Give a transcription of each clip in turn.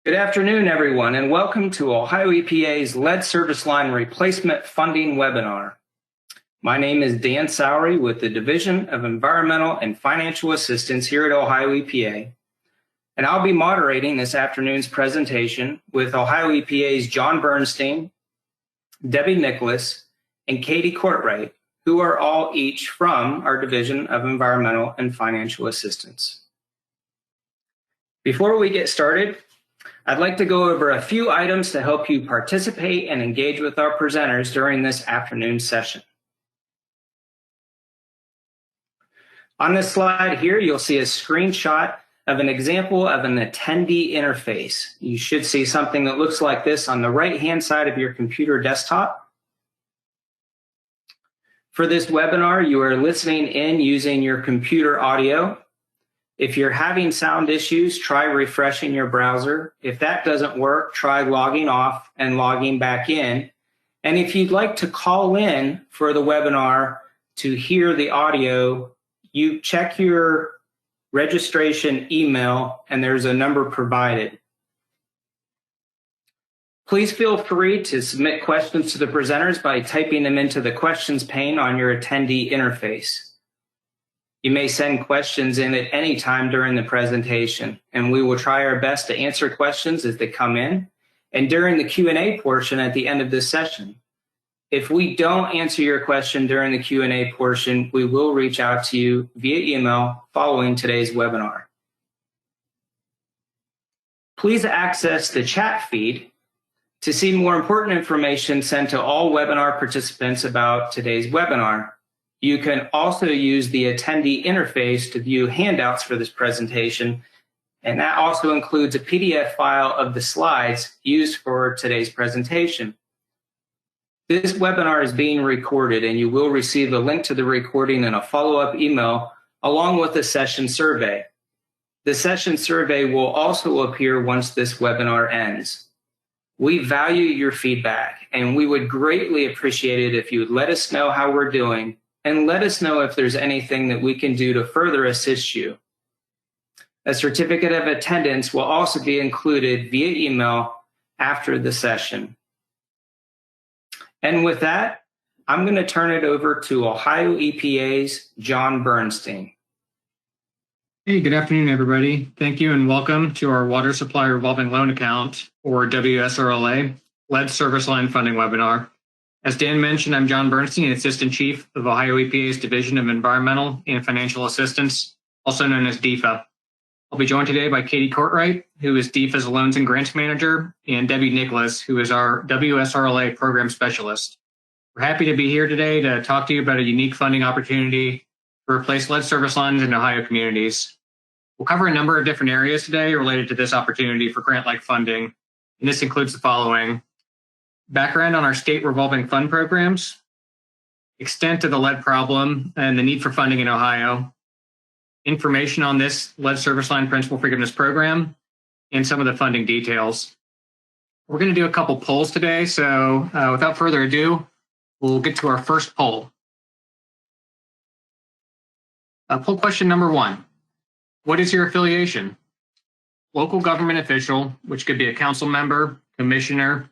Good afternoon, everyone, and welcome to Ohio EPA's Lead Service Line Replacement Funding webinar. My name is Dan Sowery with the Division of Environmental and Financial Assistance here at Ohio EPA, and I'll be moderating this afternoon's presentation with Ohio EPA's John Bernstein, Debbie Nicholas, and Katie Courtwright, who are all each from our Division of Environmental and Financial Assistance. Before we get started, I'd like to go over a few items to help you participate and engage with our presenters during this afternoon session. On this slide here, you'll see a screenshot of an example of an attendee interface. You should see something that looks like this on the right-hand side of your computer desktop. For this webinar, you are listening in using your computer audio. If you're having sound issues, try refreshing your browser. If that doesn't work, try logging off and logging back in. And if you'd like to call in for the webinar to hear the audio, you check your registration email and there's a number provided. Please feel free to submit questions to the presenters by typing them into the questions pane on your attendee interface. You may send questions in at any time during the presentation, and we will try our best to answer questions as they come in and during the Q&A portion at the end of this session. If we don't answer your question during the Q&A portion, we will reach out to you via email following today's webinar. Please access the chat feed to see more important information sent to all webinar participants about today's webinar. You can also use the attendee interface to view handouts for this presentation, and that also includes a PDF file of the slides used for today's presentation. This webinar is being recorded, and you will receive a link to the recording in a follow-up email along with a session survey. The session survey will also appear once this webinar ends. We value your feedback, and we would greatly appreciate it if you would let us know how we're doing and let us know if there's anything that we can do to further assist you. A certificate of attendance will also be included via email after the session. And with that, I'm going to turn it over to Ohio EPA's John Bernstein. Hey, good afternoon, everybody. Thank you and welcome to our Water Supply Revolving Loan Account, or WSRLA, Lead Service Line Funding webinar. As Dan mentioned, I'm John Bernstein, Assistant Chief of Ohio EPA's Division of Environmental and Financial Assistance, also known as DEFA. I'll be joined today by Katie Courtwright, who is DEFA's Loans and Grants Manager, and Debbie Nicholas, who is our WSRLA Program Specialist. We're happy to be here today to talk to you about a unique funding opportunity to replace lead service lines in Ohio communities. We'll cover a number of different areas today related to this opportunity for grant-like funding, and this includes the following: background on our state revolving fund programs, extent of the lead problem and the need for funding in Ohio, information on this lead service line principal forgiveness program, and some of the funding details. We're going to do a couple polls today, so without further ado, we'll get to our first poll. Poll question number 1. What is your affiliation? Local government official, which could be a council member, commissioner,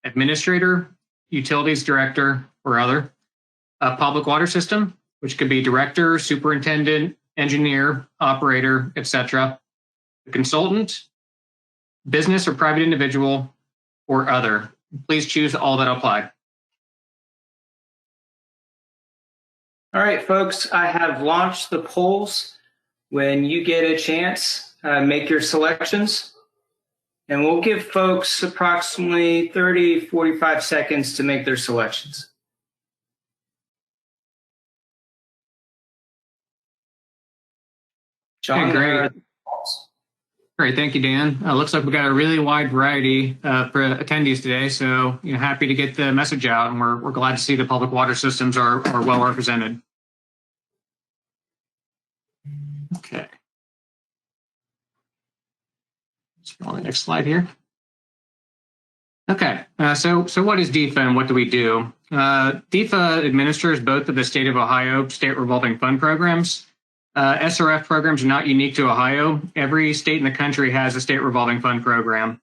administrator, utilities director, or other. A public water system, which could be director, superintendent, engineer, operator, etc. A consultant, business or private individual, or other. Please choose all that apply. All right, folks, I have launched the polls. When you get a chance, make your selections. And we'll give folks approximately 30, 45 seconds to make their selections. John, great. Great, thank you, Dan. Looks like we've got a really wide variety for attendees today, so happy to get the message out, and we're glad to see the public water systems are well represented. Okay. Let's go on the next slide here. Okay, so what is DEFA and what do we do? DEFA administers both of the state of Ohio state revolving fund programs. SRF programs are not unique to Ohio. Every state in the country has a state revolving fund program.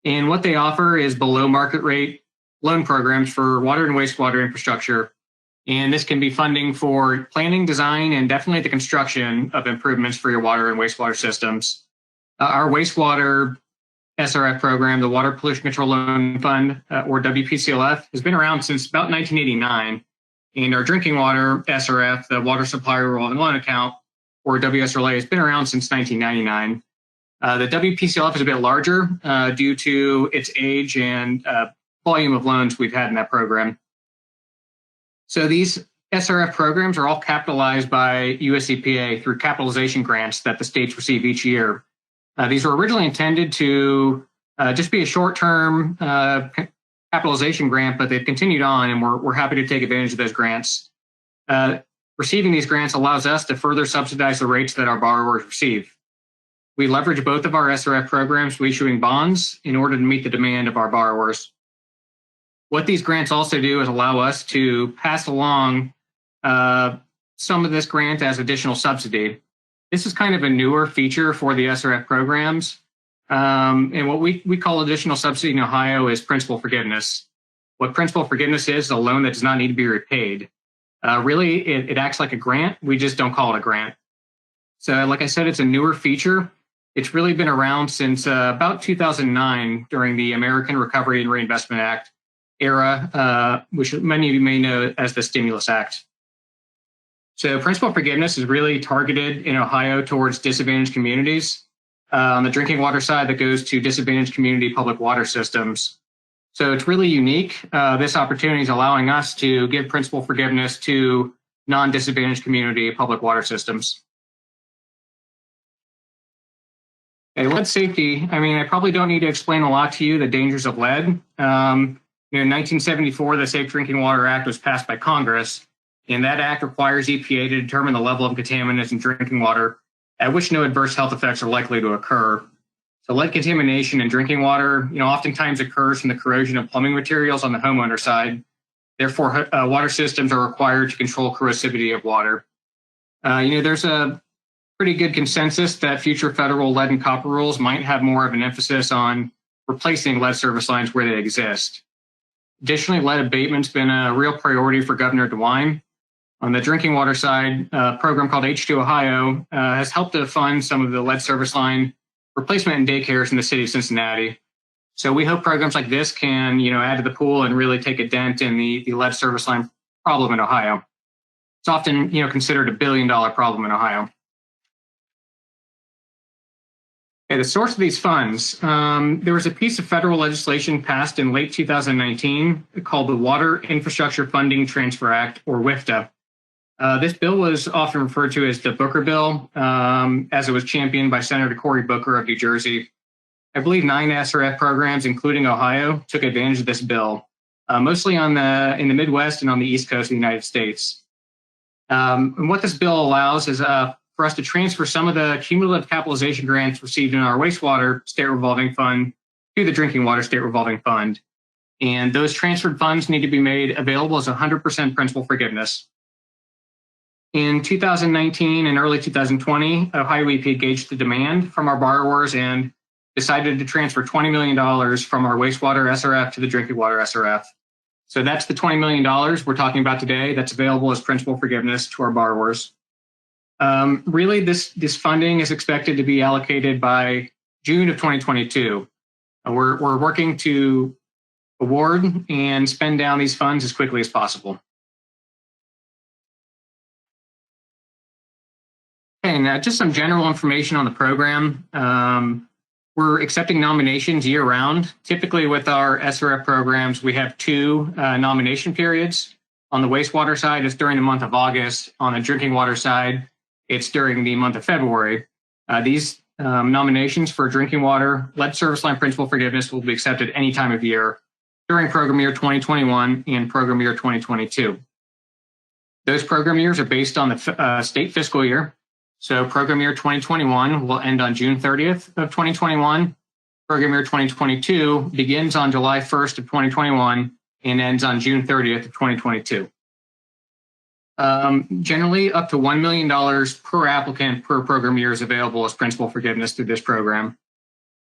And what they offer is below market rate loan programs for water and wastewater infrastructure. And this can be funding for planning, design, and definitely the construction of improvements for your water and wastewater systems. Our wastewater SRF program, the Water Pollution Control Loan Fund, or WPCLF, has been around since about 1989. And our drinking water SRF, the Water Supply Revolving Loan Account, or WSRLA, has been around since 1999. The WPCLF is a bit larger due to its age and volume of loans we've had in that program. So these SRF programs are all capitalized by US EPA through capitalization grants that the states receive each year. These were originally intended to just be a short-term capitalization grant, but they've continued on, and we're happy to take advantage of those grants. Receiving these grants allows us to further subsidize the rates that our borrowers receive. We leverage both of our SRF programs by issuing bonds in order to meet the demand of our borrowers. What these grants also do is allow us to pass along some of this grant as additional subsidy. This is kind of a newer feature for the SRF programs. And what we call additional subsidy in Ohio is principal forgiveness. What principal forgiveness is a loan that does not need to be repaid. Really, it acts like a grant. We just don't call it a grant. So like I said, it's a newer feature. It's really been around since about 2009 during the American Recovery and Reinvestment Act era, which many of you may know as the Stimulus Act. So principal forgiveness is really targeted in Ohio towards disadvantaged communities. On the drinking water side, that goes to disadvantaged community public water systems. So it's really unique. This opportunity is allowing us to give principal forgiveness to non-disadvantaged community public water systems. Okay, lead safety. I mean, I probably don't need to explain a lot to you the dangers of lead. In 1974, the Safe Drinking Water Act was passed by Congress, and that act requires EPA to determine the level of contaminants in drinking water at which no adverse health effects are likely to occur. So lead contamination in drinking water, oftentimes occurs from the corrosion of plumbing materials on the homeowner side. Therefore, water systems are required to control corrosivity of water. There's a pretty good consensus that future federal lead and copper rules might have more of an emphasis on replacing lead service lines where they exist. Additionally, lead abatement's been a real priority for Governor DeWine. On the drinking water side, a program called H2 Ohio has helped to fund some of the lead service line replacement in daycares in the city of Cincinnati. So we hope programs like this can, add to the pool and really take a dent in the lead service line problem in Ohio. It's often, considered $1 billion problem in Ohio. Okay, the source of these funds. There was a piece of federal legislation passed in late 2019 called the Water Infrastructure Funding Transfer Act, or WIFTA. This bill was often referred to as the Booker Bill, as it was championed by Senator Cory Booker of New Jersey. I believe 9 SRF programs, including Ohio, took advantage of this bill, mostly in the Midwest and on the East Coast of the United States. And what this bill allows is for us to transfer some of the cumulative capitalization grants received in our wastewater state revolving fund to the drinking water state revolving fund. And those transferred funds need to be made available as 100% principal forgiveness. In 2019 and early 2020, Ohio EPA gauged the demand from our borrowers and decided to transfer $20 million from our wastewater SRF to the drinking water SRF. So that's the $20 million we're talking about today that's available as principal forgiveness to our borrowers. Really, this funding is expected to be allocated by June of 2022. We're working to award and spend down these funds as quickly as possible. Okay, now just some general information on the program. We're accepting nominations year-round. Typically with our SRF programs, we have 2 nomination periods. On the wastewater side, it's during the month of August. On the drinking water side, it's during the month of February. These nominations for drinking water lead service line principal forgiveness will be accepted any time of year during program year 2021 and program year 2022. Those program years are based on the state fiscal year. So program year 2021 will end on June 30th of 2021. Program year 2022 begins on July 1st of 2021 and ends on June 30th of 2022. Generally, up to $1 million per applicant per program year is available as principal forgiveness through this program.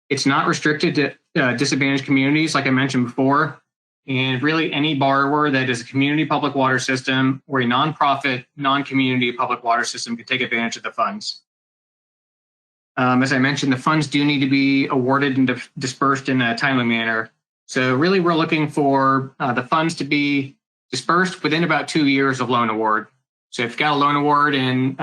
It's not restricted to disadvantaged communities, like I mentioned before, and really any borrower that is a community public water system or a nonprofit, non-community public water system can take advantage of the funds. As I mentioned, the funds do need to be awarded and dispersed in a timely manner. So really, we're looking for the funds to be dispersed within about 2 years of loan award. So if you got a loan award in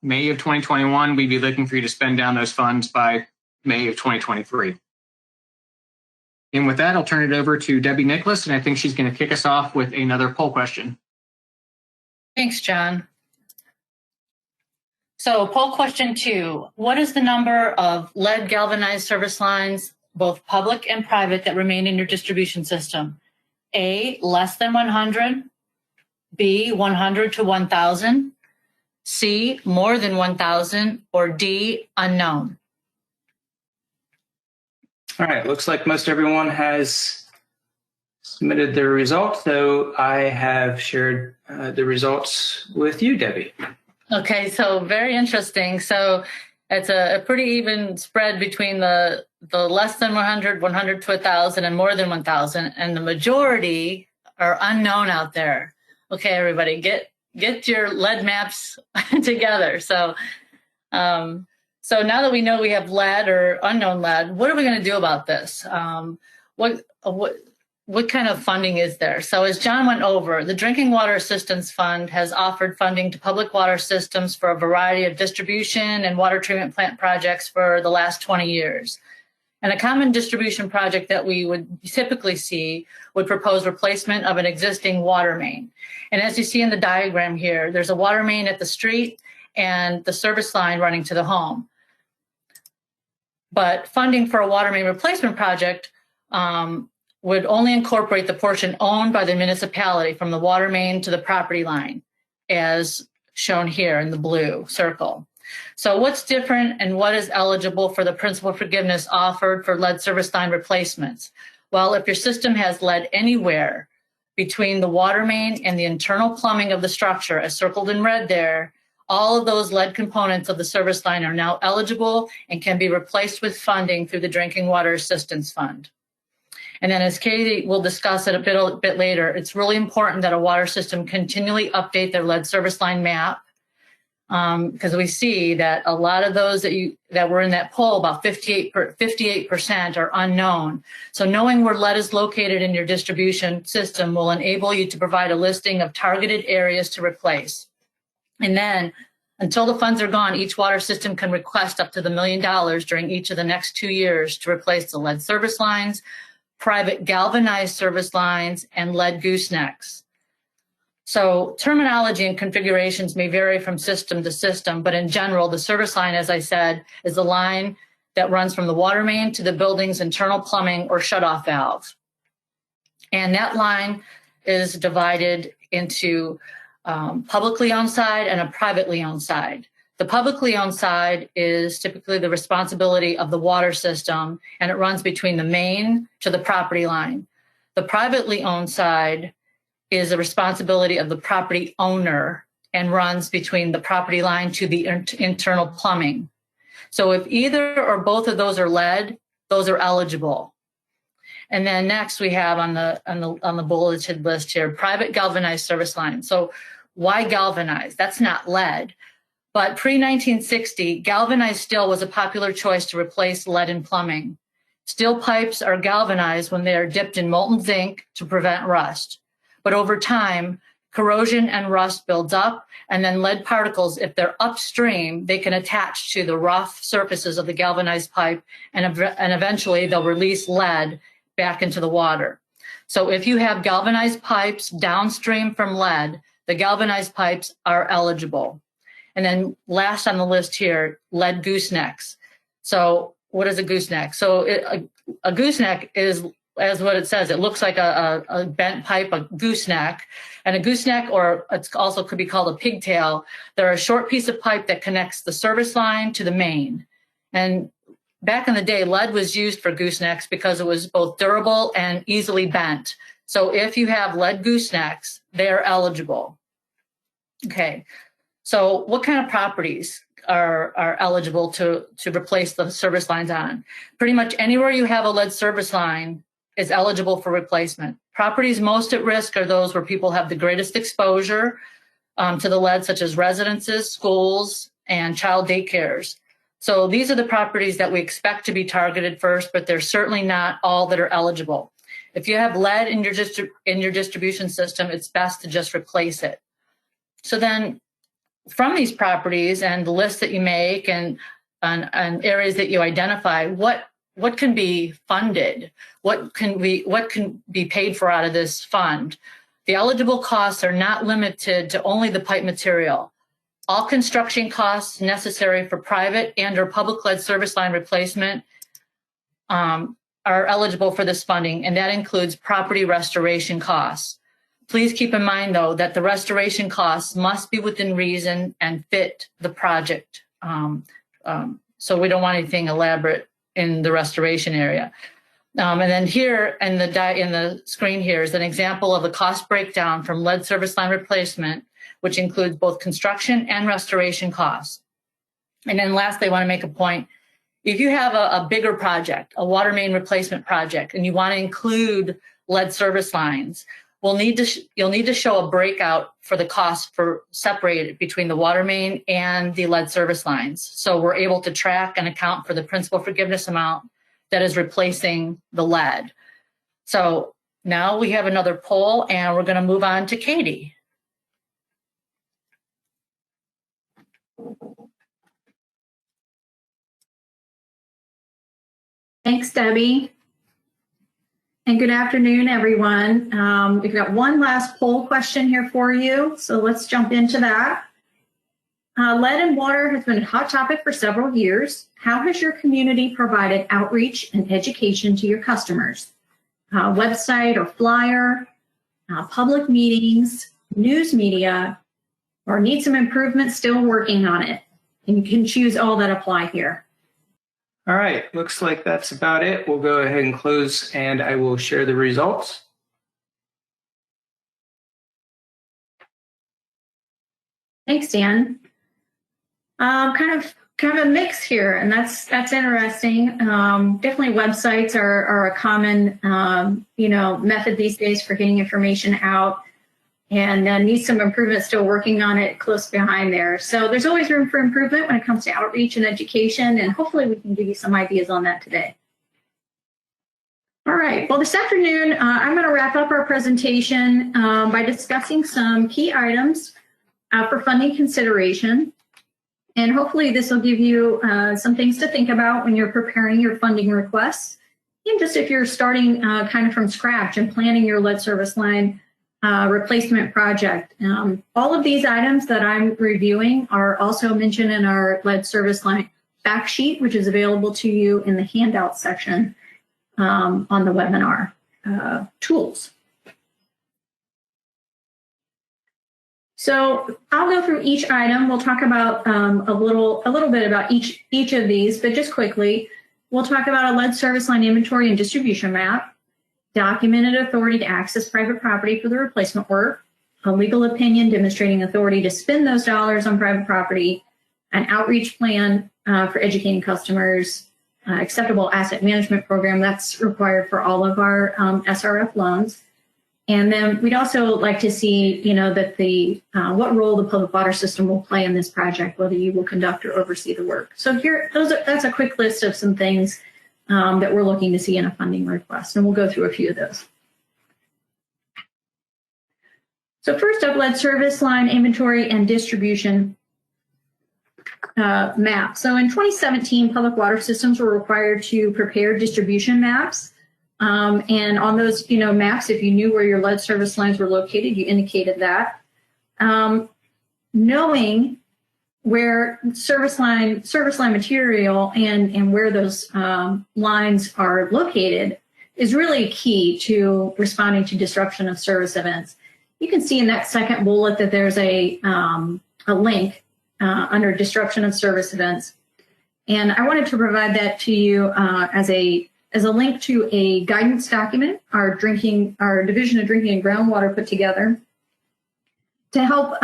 May of 2021, we'd be looking for you to spend down those funds by May of 2023. And with that, I'll turn it over to Debbie Nicholas, and I think she's going to kick us off with another poll question. Thanks, John. So poll question 2, what is the number of lead galvanized service lines, both public and private, that remain in your distribution system? A, less than 100, B, 100 to 1,000, C, more than 1,000, or D, unknown? All right, looks like most everyone has submitted their results, so I have shared the results with you, Debbie. Okay, so very interesting. So it's a pretty even spread between the less than 100, 100 to 1,000, and more than 1,000, and the majority are unknown out there. Okay, everybody, get your lead maps together. So, so now that we know we have lead or unknown lead, what are we going to do about this? What kind of funding is there? So as John went over, the Drinking Water Assistance Fund has offered funding to public water systems for a variety of distribution and water treatment plant projects for the last 20 years. And a common distribution project that we would typically see would propose replacement of an existing water main. And as you see in the diagram here, there's a water main at the street and the service line running to the home. But funding for a water main replacement project would only incorporate the portion owned by the municipality from the water main to the property line, as shown here in the blue circle. So what's different and what is eligible for the principal forgiveness offered for lead service line replacements? Well, if your system has lead anywhere between the water main and the internal plumbing of the structure, as circled in red there, all of those lead components of the service line are now eligible and can be replaced with funding through the Drinking Water Assistance Fund. And then as Katie will discuss it a bit later, it's really important that a water system continually update their lead service line map, because we see that a lot of those that were in that poll, about 58% are unknown. So knowing where lead is located in your distribution system will enable you to provide a listing of targeted areas to replace. And then until the funds are gone, each water system can request up to $1 million during each of the next 2 years to replace the lead service lines, private galvanized service lines, and lead goosenecks. So terminology and configurations may vary from system to system, but in general, the service line, as I said, is the line that runs from the water main to the building's internal plumbing or shutoff valve. And that line is divided into publicly owned side and a privately owned side. The publicly owned side is typically the responsibility of the water system, and it runs between the main to the property line. The privately owned side is the responsibility of the property owner and runs between the property line to the internal plumbing. So if either or both of those are lead, those are eligible. And then next we have on the bulleted list here, private galvanized service line. So why galvanized? That's not lead. But pre-1960, galvanized steel was a popular choice to replace lead in plumbing. Steel pipes are galvanized when they are dipped in molten zinc to prevent rust. But over time, corrosion and rust builds up, and then lead particles, if they're upstream, they can attach to the rough surfaces of the galvanized pipe, and eventually they'll release lead back into the water. So if you have galvanized pipes downstream from lead, the galvanized pipes are eligible. And then last on the list here, lead goosenecks. So what is a gooseneck? So a gooseneck is, as what it says, it looks like a bent pipe, a gooseneck. And a gooseneck, or it's also could be called a pigtail, they're a short piece of pipe that connects the service line to the main. And back in the day, lead was used for goosenecks because it was both durable and easily bent. So if you have lead goosenecks, they are eligible. Okay. So what kind of properties are eligible to replace the service lines on. Pretty much anywhere you have a lead service line is eligible for replacement. Properties most at risk are those where people have the greatest exposure to the lead, such as residences, schools, and child daycares. So these are the properties that we expect to be targeted first, but they're certainly not all that are eligible. If you have lead in your distribution system, it's best to just replace it. So then from these properties and the list that you make and areas that you identify, what can be funded? What can be paid for out of this fund? The eligible costs are not limited to only the pipe material. All construction costs necessary for private and or public lead service line replacement are eligible for this funding, and that includes property restoration costs. Please keep in mind, though, that the restoration costs must be within reason and fit the project. So we don't want anything elaborate in the restoration area. And then here in the screen here is an example of the cost breakdown from lead service line replacement, which includes both construction and restoration costs. And then lastly, I want to make a point. If you have a bigger project, a water main replacement project, and you want to include lead service lines, you'll need to show a breakout for the cost for separated between the water main and the lead service lines. So we're able to track and account for the principal forgiveness amount that is replacing the lead. So now we have another poll, and we're going to move on to Katie. Thanks, Debbie. And good afternoon, everyone. We've got one last poll question here for you, so let's jump into that. Lead and water has been a hot topic for several years. How has your community provided outreach and education to your customers? Website or flyer, public meetings, news media, or need some improvement, still working on it? And you can choose all that apply here. All right, looks like that's about it. We'll go ahead and close, and I will share the results. Thanks, Dan. Kind of a mix here, and that's interesting. Definitely, websites are a common method these days for getting information out, and needs some improvement. Still working on it, close behind there. So there's always room for improvement when it comes to outreach and education, and hopefully we can give you some ideas on that today. All right. Well, this afternoon I'm going to wrap up our presentation by discussing some key items for funding consideration. And hopefully this will give you some things to think about when you're preparing your funding requests, and just if you're starting kind of from scratch and planning your lead service line replacement project. All of these items that I'm reviewing are also mentioned in our lead service line fact sheet, which is available to you in the handout section on the webinar tools. So I'll go through each item. We'll talk about a little bit about each of these, but just quickly, we'll talk about a lead service line inventory and distribution map, documented authority to access private property for the replacement work, a legal opinion demonstrating authority to spend those dollars on private property, an outreach plan for educating customers, acceptable asset management program that's required for all of our SRF loans. And then we'd also like to see, that what role the public water system will play in this project, whether you will conduct or oversee the work. So that's a quick list of some things that we're looking to see in a funding request, and we'll go through a few of those. So first up, lead service line inventory and distribution map. So in 2017, public water systems were required to prepare distribution maps. And on those, maps, if you knew where your lead service lines were located, you indicated that. Knowing where service line material and where those lines are located is really key to responding to disruption of service events. You can see in that second bullet that there's a link under disruption of service events, and I wanted to provide that to you as a link to a guidance document our Division of Drinking and Groundwater put together to help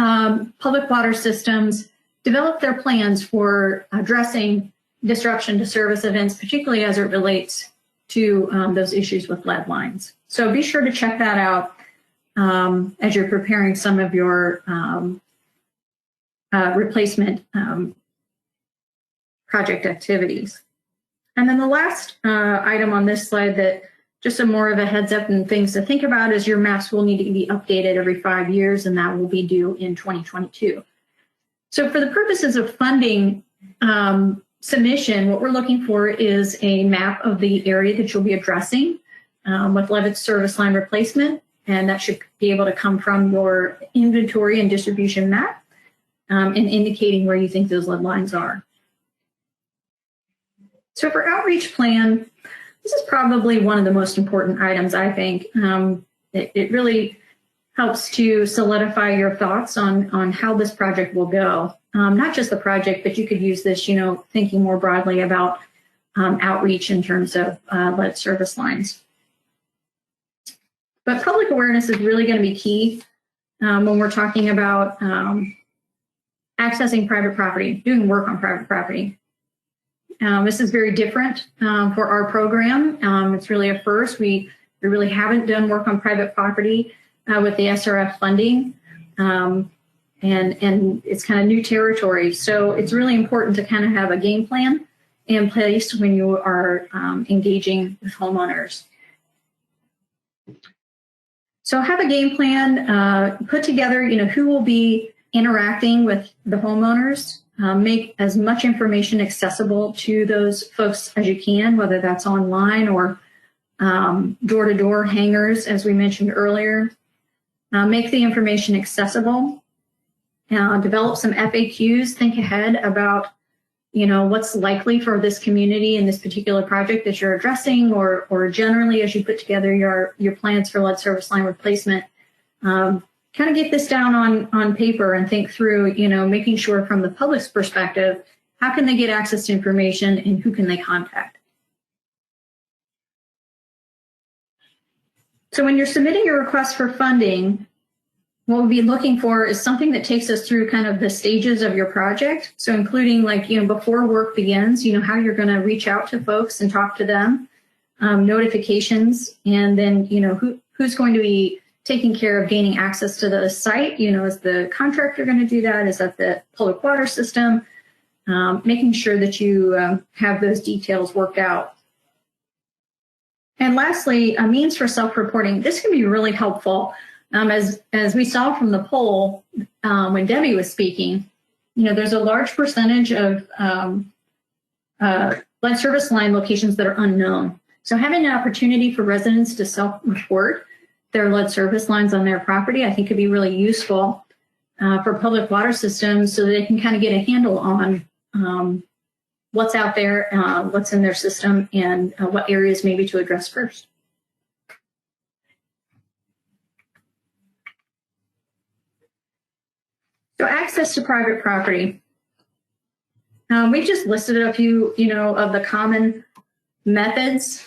public water systems develop their plans for addressing disruption to service events, particularly as it relates to those issues with lead lines. So be sure to check that out as you're preparing some of your replacement project activities. And then the last item on this slide that just a more of a heads up and things to think about is your maps will need to be updated every 5 years, and that will be due in 2022. So for the purposes of funding submission, what we're looking for is a map of the area that you'll be addressing with lead service line replacement, and that should be able to come from your inventory and distribution map and indicating where you think those lead lines are. So for outreach plan, this is probably one of the most important items, I think. It really helps to solidify your thoughts on how this project will go. Not just the project, but you could use this, thinking more broadly about outreach in terms of lead service lines. But public awareness is really going to be key when we're talking about accessing private property, doing work on private property. This is very different for our program. It's really a first. We really haven't done work on private property with the SRF funding, and it's kind of new territory. So it's really important to kind of have a game plan in place when you are engaging with homeowners. So have a game plan, put together, who will be interacting with the homeowners. Make as much information accessible to those folks as you can, whether that's online or door-to-door hangers, as we mentioned earlier. Make the information accessible. Develop some FAQs. Think ahead about, what's likely for this community in this particular project that you're addressing, or generally as you put together your plans for lead service line replacement. Kind of get this down on paper and think through, making sure from the public's perspective, how can they get access to information and who can they contact? So when you're submitting your request for funding, what we'll be looking for is something that takes us through kind of the stages of your project. So including before work begins, how you're going to reach out to folks and talk to them, notifications, and then, who's going to be taking care of gaining access to the site. Is the contractor going to do that? Is that the public water system? Making sure that you have those details worked out. And lastly, a means for self-reporting. This can be really helpful. As we saw from the poll when Debbie was speaking, there's a large percentage of lead service line locations that are unknown. So having an opportunity for residents to self-report their lead service lines on their property, I think could be really useful for public water systems so that they can kind of get a handle on what's out there, what's in their system, and what areas maybe to address first. So access to private property. We just listed a few, of the common methods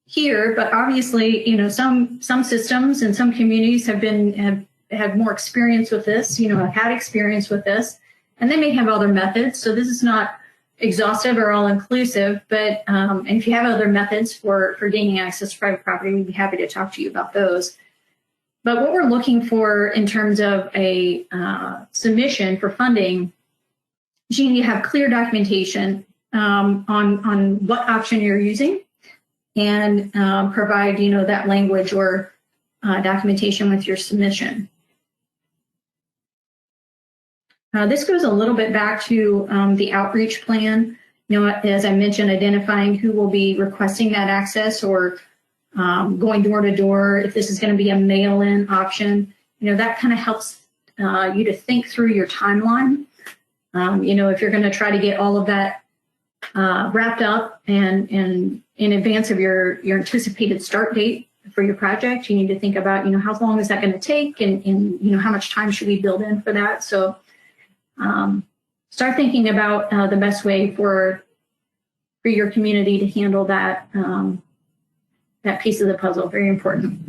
here, but obviously, some systems and some communities have more experience with this, have had experience with this, and they may have other methods. So this is not exhaustive or all inclusive, but and if you have other methods for gaining access to private property, we'd be happy to talk to you about those. But what we're looking for in terms of a submission for funding, you need to have clear documentation on what option you're using, and provide, that language or documentation with your submission. This goes a little bit back to the outreach plan. As I mentioned, identifying who will be requesting that access or going door to door. If this is going to be a mail-in option, that kind of helps you to think through your timeline. If you're going to try to get all of that wrapped up and in advance of your anticipated start date for your project, you need to think about, how long is that going to take, and how much time should we build in for that. So start thinking about the best way for your community to handle that that piece of the puzzle. Very important.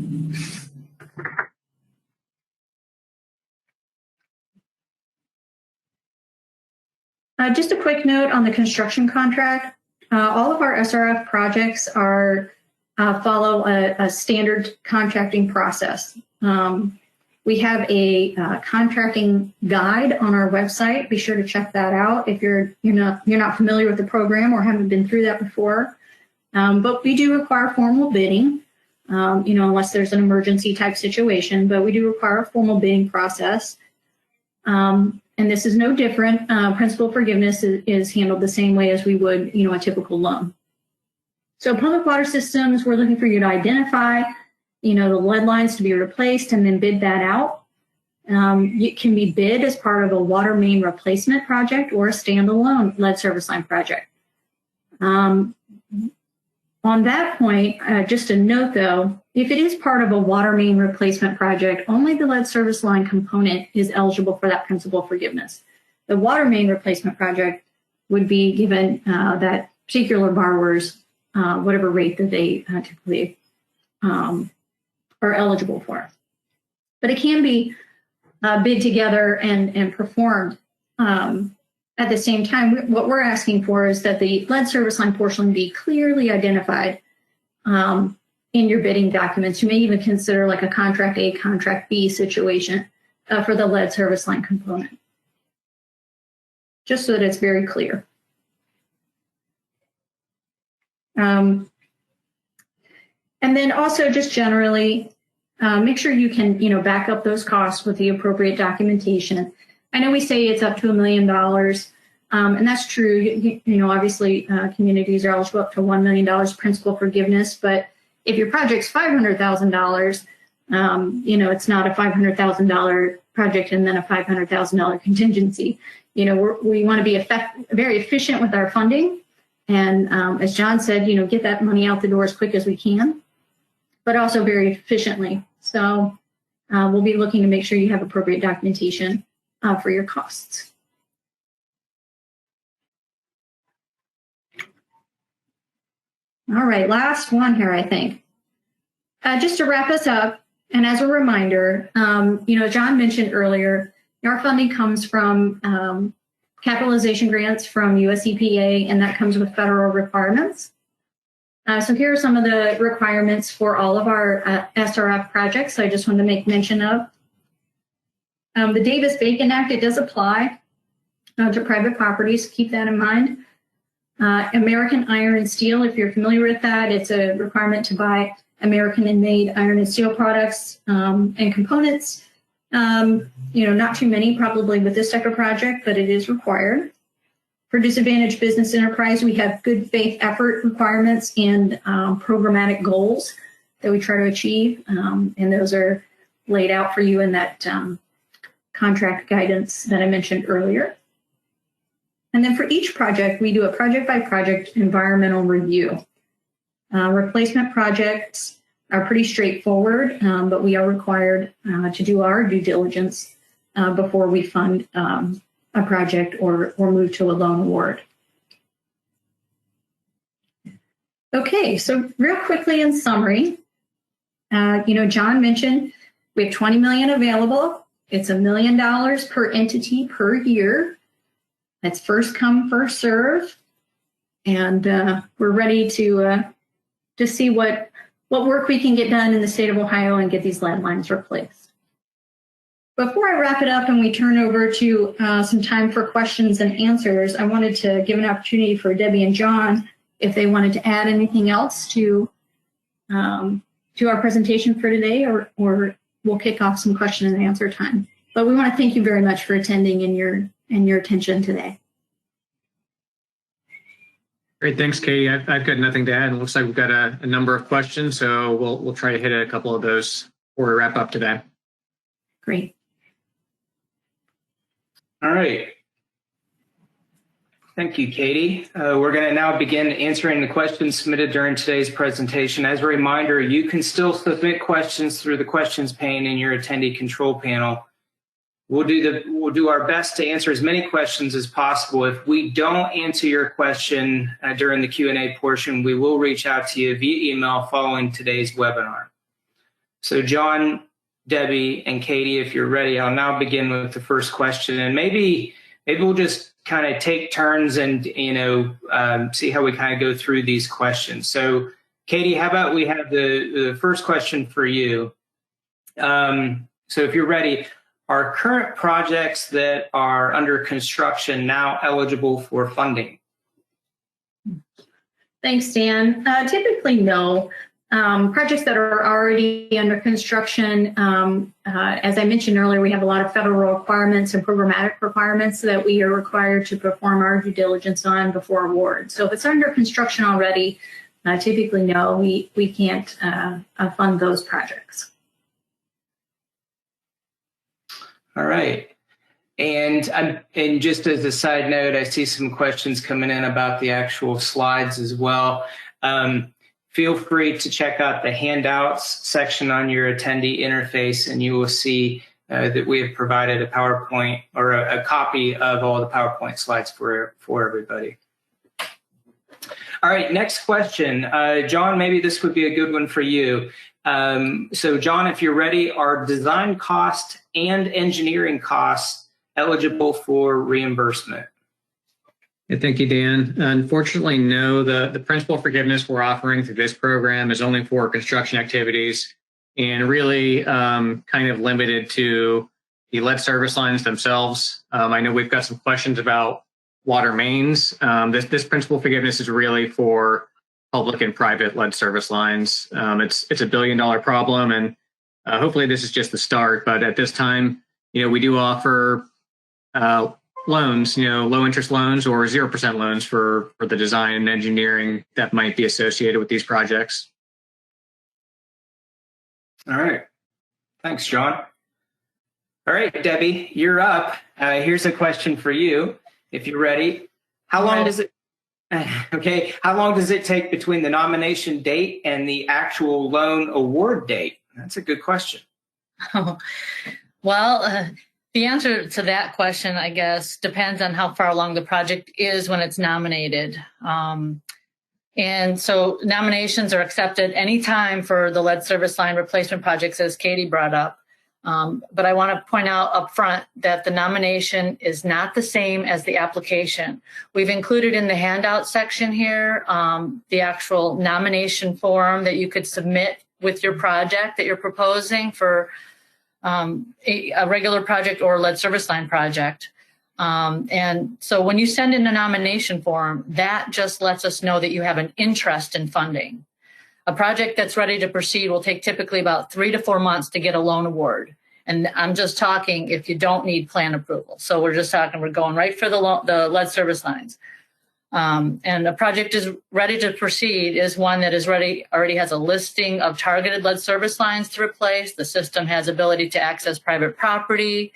Just a quick note on the construction contract. All of our SRF projects are follow a standard contracting process. We have a contracting guide on our website. Be sure to check that out if you're not familiar with the program or haven't been through that before. But we do require formal bidding, unless there's an emergency type situation. But we do require a formal bidding process. And this is no different. Principal forgiveness is handled the same way as we would, a typical loan. So public water systems, we're looking for you to identify, the lead lines to be replaced and then bid that out. It can be bid as part of a water main replacement project or a standalone lead service line project. On that point, just a note though, if it is part of a water main replacement project, only the lead service line component is eligible for that principal forgiveness. The water main replacement project would be given that particular borrower's whatever rate that they typically are eligible for. But it can be bid together and performed at the same time. What we're asking for is that the lead service line portion be clearly identified in your bidding documents. You may even consider like a contract A, contract B situation for the lead service line component, just so that it's very clear. And then also just generally, make sure you can, back up those costs with the appropriate documentation. I know we say it's up to $1 million, and that's true. Obviously, communities are eligible up to $1 million principal forgiveness, but if your project's $500,000, it's not a $500,000 project and then a $500,000 contingency. We want to be very efficient with our funding. And as John said, get that money out the door as quick as we can, but also very efficiently. So we'll be looking to make sure you have appropriate documentation for your costs. All right, last one here, I think. Just to wrap us up, and as a reminder, John mentioned earlier, our funding comes from capitalization grants from US EPA, and that comes with federal requirements. So here are some of the requirements for all of our SRF projects I just wanted to make mention of. The Davis-Bacon Act, it does apply to private properties. Keep that in mind. American Iron and Steel, if you're familiar with that, it's a requirement to buy American-made iron and steel products and components. Not too many probably with this type of project, but it is required. For disadvantaged business enterprise, we have good faith effort requirements and programmatic goals that we try to achieve. And those are laid out for you in that contract guidance that I mentioned earlier. And then for each project, we do a project-by-project environmental review. Replacement projects are pretty straightforward, but we are required to do our due diligence before we fund a project or move to a loan award. Okay, so real quickly in summary, John mentioned we have $20 million available. It's $1 million per entity per year. That's first come, first serve. And we're ready to see what work we can get done in the state of Ohio and get these lead lines replaced. Before I wrap it up and we turn over to some time for questions and answers, I wanted to give an opportunity for Debbie and John if they wanted to add anything else to our presentation for today, or we'll kick off some question and answer time. But we want to thank you very much for attending and your attention today. Great, thanks, Katie. I've got nothing to add. It looks like we've got a number of questions, so we'll try to hit a couple of those before we wrap up today. Great. All right. Thank you, Katie. We're going to now begin answering the questions submitted during today's presentation. As a reminder, you can still submit questions through the questions pane in your attendee control panel. We'll do our best to answer as many questions as possible. If we don't answer your question during the Q&A portion, we will reach out to you via email following today's webinar. So John, Debbie, and Katie, if you're ready, I'll now begin with the first question. And maybe we'll just kind of take turns and, see how we kind of go through these questions. So Katie, how about we have the first question for you. So if you're ready, are current projects that are under construction now eligible for funding? Thanks, Dan. Typically, no. Projects that are already under construction, as I mentioned earlier, we have a lot of federal requirements and programmatic requirements that we are required to perform our due diligence on before award. So if it's under construction already, typically, no, we can't fund those projects. All right. And just as a side note, I see some questions coming in about the actual slides as well. Feel free to check out the handouts section on your attendee interface, and you will see that we have provided a PowerPoint or a copy of all the PowerPoint slides for everybody. All right, next question. John, maybe this would be a good one for you. So John, if you're ready, are design costs and engineering costs eligible for reimbursement? Yeah, thank you, Dan. Unfortunately, no. The principal forgiveness we're offering through this program is only for construction activities and really kind of limited to the lead service lines themselves. I know we've got some questions about water mains. This principal forgiveness is really for public and private lead service lines. It's a $1 billion problem, and hopefully this is just the start. But at this time, we do offer loans, low interest loans or 0% loans for the design and engineering that might be associated with these projects. All right. Thanks, John. All right, Debbie, you're up. Here's a question for you, if you're ready. How long does it take between the nomination date and the actual loan award date? That's a good question. Well, the answer to that question, I guess, depends on how far along the project is when it's nominated. And so nominations are accepted anytime for the lead service line replacement projects, as Katie brought up. But I want to point out up front that the nomination is not the same as the application. We've included in the handout section here the actual nomination form that you could submit with your project that you're proposing for a regular project or lead service line project. And so when you send in a nomination form, that just lets us know that you have an interest in funding. A project that's ready to proceed will take typically about 3 to 4 months to get a loan award. And I'm just talking if you don't need plan approval. So we're going right for the lead service lines. And a project is ready to proceed is one that already has a listing of targeted lead service lines to replace. The system has ability to access private property,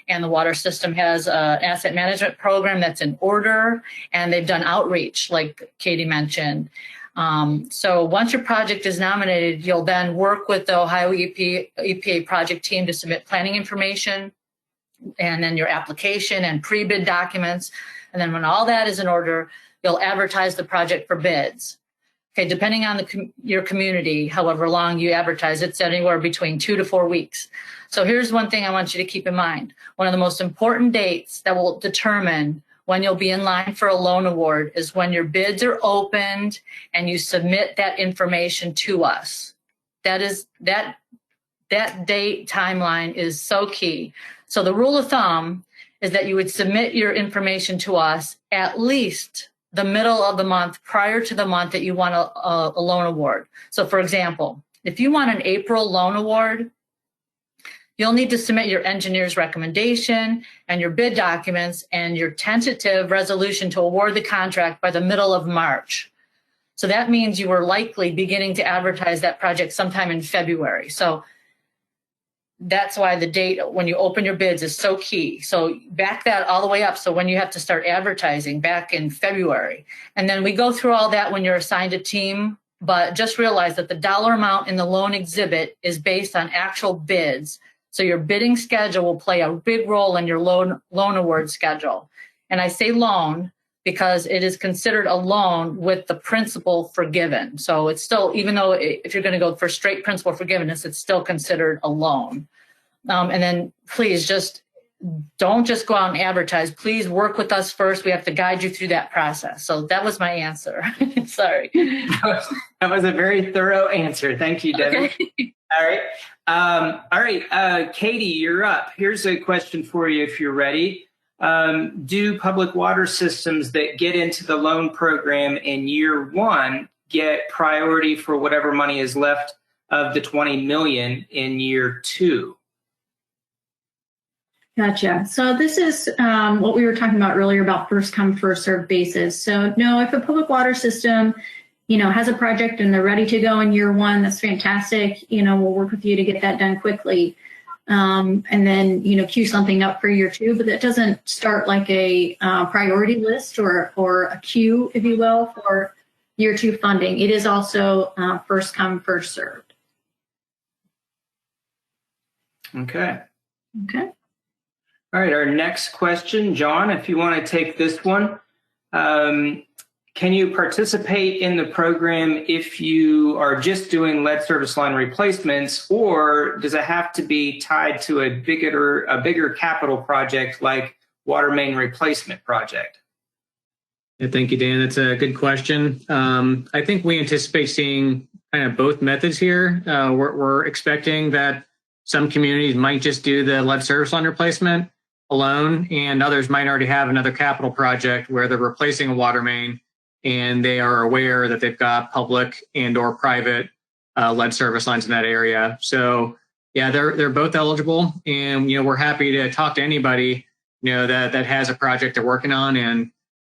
and the water system has an asset management program that's in order, and they've done outreach, like Katie mentioned. So once your project is nominated, you'll then work with the Ohio EPA project team to submit planning information, and then your application and pre-bid documents. And then when all that is in order, you'll advertise the project for bids. Okay, depending on your community, however long you advertise, it's anywhere between 2 to 4 weeks. So here's one thing I want you to keep in mind. One of the most important dates that will determine when you'll be in line for a loan award is when your bids are opened and you submit that information to us. That date timeline is so key. So the rule of thumb is that you would submit your information to us at least the middle of the month prior to the month that you want a loan award. So for example, if you want an April loan award, you'll need to submit your engineer's recommendation and your bid documents and your tentative resolution to award the contract by the middle of March. So that means you are likely beginning to advertise that project sometime in February. So that's why the date when you open your bids is so key. So back that all the way up. So when you have to start advertising back in February. And then we go through all that when you're assigned a team, but just realize that the dollar amount in the loan exhibit is based on actual bids. So your bidding schedule will play a big role in your loan award schedule. And I say loan because it is considered a loan with the principal forgiven. So it's still, even though if you're going to go for straight principal forgiveness, it's still considered a loan. And then please just don't just go out and advertise. Please work with us first. We have to guide you through that process. So that was my answer. Sorry. That was a very thorough answer. Thank you, Debbie. Okay. All right. Katie, you're up. Here's a question for you if you're ready. Do public water systems that get into the loan program in year one get priority for whatever money is left of the 20 million in year two? Gotcha. So this is what we were talking about earlier about first come, first served basis. So no, if a public water system, has a project and they're ready to go in year one, that's fantastic. We'll work with you to get that done quickly. And then, queue something up for year two, but that doesn't start like a priority list or a queue, if you will, for year two funding. It is also first come, first served. Okay. Okay. All right, our next question, John, if you want to take this one. Can you participate in the program if you are just doing lead service line replacements, or does it have to be tied to a bigger capital project like water main replacement project? Yeah, thank you, Dan. That's a good question. I think we anticipate seeing kind of both methods here. We're expecting that some communities might just do the lead service line replacement alone, and others might already have another capital project where they're replacing a water main and they are aware that they've got public and or private lead service lines in that area. So yeah, they're both eligible, and we're happy to talk to anybody that has a project they're working on, and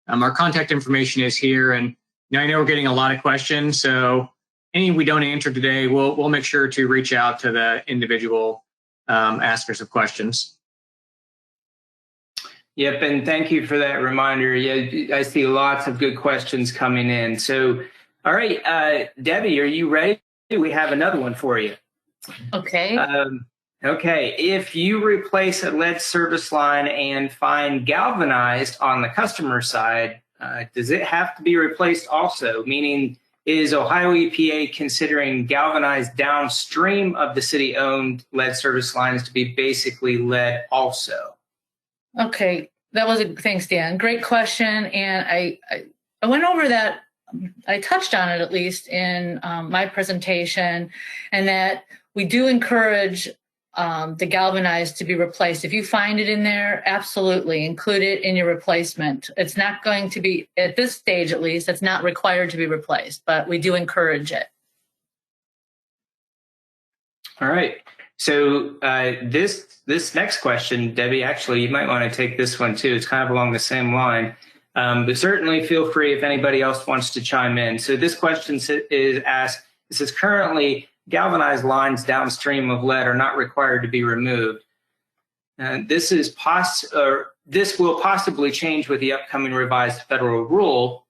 our contact information is here. And I know we're getting a lot of questions, so any we don't answer today, we'll make sure to reach out to the individual askers of questions. Yep, and thank you for that reminder. Yeah, I see lots of good questions coming in. So, all right, Debbie, are you ready? We have another one for you. Okay. Okay, if you replace a lead service line and find galvanized on the customer side, does it have to be replaced also? Meaning, is Ohio EPA considering galvanized downstream of the city-owned lead service lines to be basically lead also? Okay, thanks, Dan. Great question, and I went over that. I touched on it at least in my presentation, and that we do encourage the galvanized to be replaced. If you find it in there, absolutely include it in your replacement. It's not going to be, at this stage at least, it's not required to be replaced, but we do encourage it. All right. So this next question, Debbie, actually, you might want to take this one too. It's kind of along the same line, but certainly feel free if anybody else wants to chime in. So this question is asked, it says currently galvanized lines downstream of lead are not required to be removed. This will possibly change with the upcoming revised federal rule.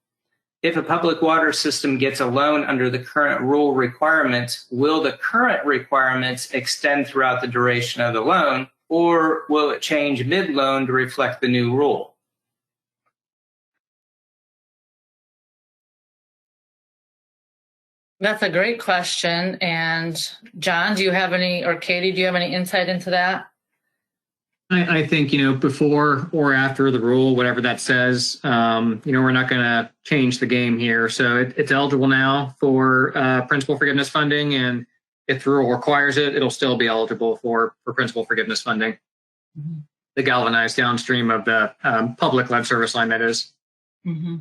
If a public water system gets a loan under the current rule requirements, will the current requirements extend throughout the duration of the loan, or will it change mid-loan to reflect the new rule? That's a great question. And John, do you have any, or Katie, do you have any insight into that? I think, before or after the rule, whatever that says, we're not going to change the game here. So it's eligible now for principal forgiveness funding. And if the rule requires it, it'll still be eligible for principal forgiveness funding. Mm-hmm. The galvanized downstream of the public lead service line, that is. Mm-hmm.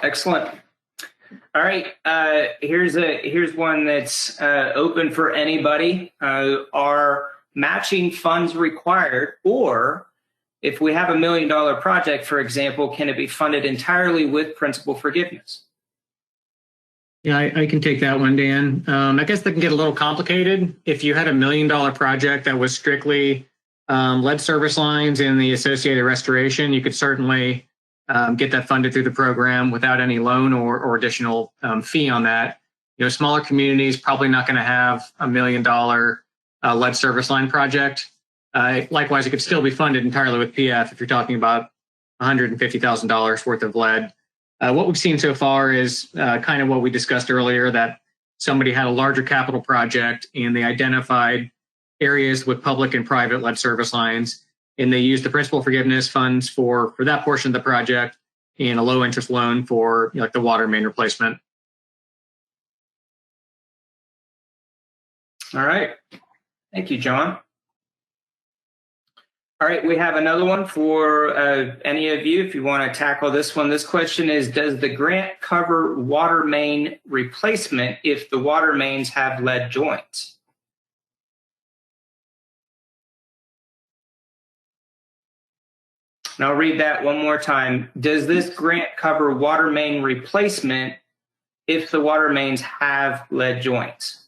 Excellent. All right. Here's one that's open for anybody. Are matching funds required, or if we have $1 million project, for example, can it be funded entirely with principal forgiveness? Yeah, I can take that one, Dan. I guess that can get a little complicated. If you had $1 million project that was strictly lead service lines and the associated restoration, you could certainly get that funded through the program without any loan or additional fee on that. Smaller communities probably not going to have $1 million lead service line project. Likewise, it could still be funded entirely with PF if you're talking about $150,000 worth of lead. What we've seen so far is kind of what we discussed earlier, that somebody had a larger capital project and they identified areas with public and private lead service lines. And they use the principal forgiveness funds for that portion of the project and a low interest loan for like the water main replacement. All right. Thank you, John. All right, we have another one for any of you if you want to tackle this one. This question is, does the grant cover water main replacement if the water mains have lead joints? And I'll read that one more time. Does this grant cover water main replacement if the water mains have lead joints?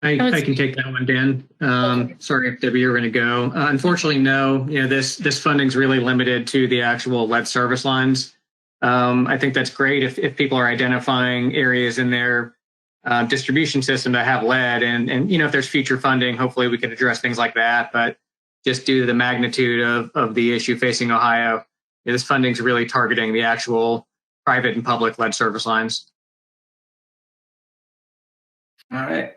I can take that one, Dan. Okay. Sorry if Debbie, you're going to go. Unfortunately, no. This funding is really limited to the actual lead service lines. I think that's great if people are identifying areas in their distribution system that have lead, and if there's future funding, hopefully we can address things like that. But just due to the magnitude of the issue facing Ohio, this funding is really targeting the actual private and public lead service lines. All right.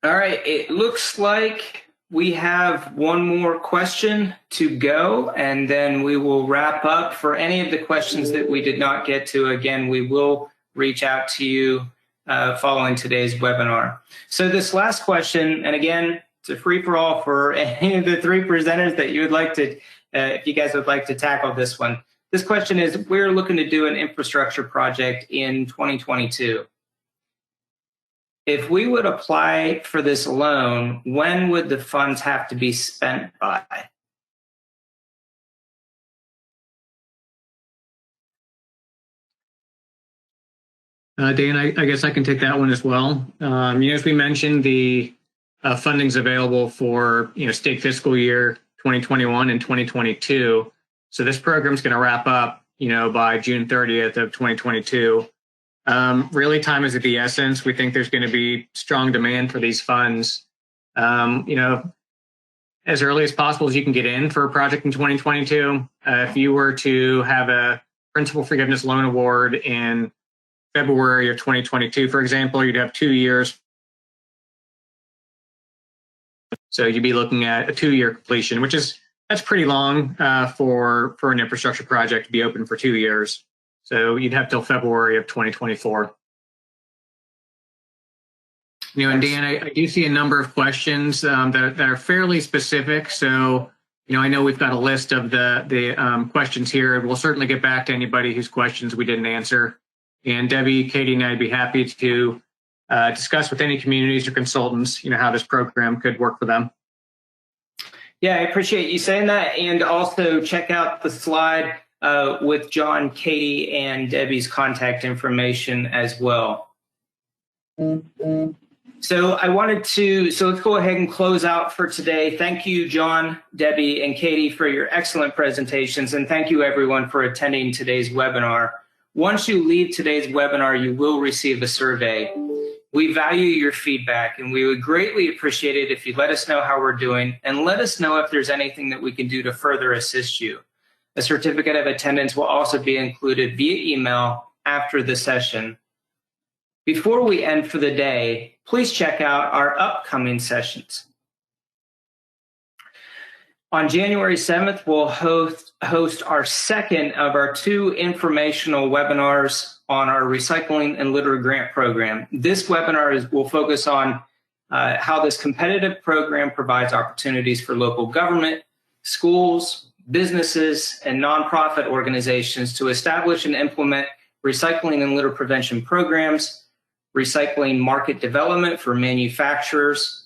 All right, it looks like we have one more question to go, and then we will wrap up. For any of the questions that we did not get to, again, we will reach out to you following today's webinar. So this last question, and again, it's a free-for-all for any of the three presenters that you would like to, if you guys would like to tackle this one. This question is, we're looking to do an infrastructure project in 2022. If we would apply for this loan, when would the funds have to be spent by? Dan, I guess I can take that one as well. As we mentioned, the funding's available for state fiscal year 2021 and 2022. So this program's going to wrap up by June 30th of 2022. Really, time is of the essence. We think there's going to be strong demand for these funds. As early as possible as you can get in for a project in 2022. If you were to have a principal forgiveness loan award in February of 2022, for example, you'd have 2 years. So you'd be looking at a 2-year completion, that's pretty long for an infrastructure project to be open for 2 years. So you'd have till February of 2024. And Dan, I do see a number of questions that are fairly specific. So, I know we've got a list of the questions here. We'll certainly get back to anybody whose questions we didn't answer. And Debbie, Katie, and I'd be happy to discuss with any communities or consultants, how this program could work for them. Yeah, I appreciate you saying that. And also check out the slide with John, Katie, and Debbie's contact information as well. So let's go ahead and close out for today. Thank you, John, Debbie, and Katie for your excellent presentations. And thank you everyone for attending today's webinar. Once you leave today's webinar, you will receive a survey. We value your feedback, and we would greatly appreciate it if you let us know how we're doing and let us know if there's anything that we can do to further assist you. A certificate of attendance will also be included via email after the session. Before we end for the day, please check out our upcoming sessions. On January 7th, we'll host our second of our 2 informational webinars on our Recycling and Litter Grant Program. This webinar will focus on how this competitive program provides opportunities for local government, schools, businesses, and nonprofit organizations to establish and implement recycling and litter prevention programs, recycling market development for manufacturers,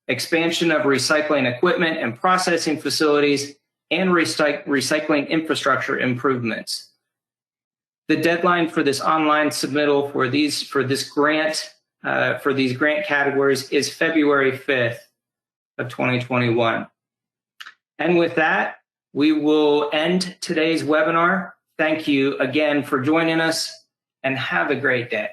expansion of recycling equipment and processing facilities, and recycling infrastructure improvements. The deadline for this online submittal for these grant categories is February 5th of 2021. And with that, we will end today's webinar. Thank you again for joining us, and have a great day.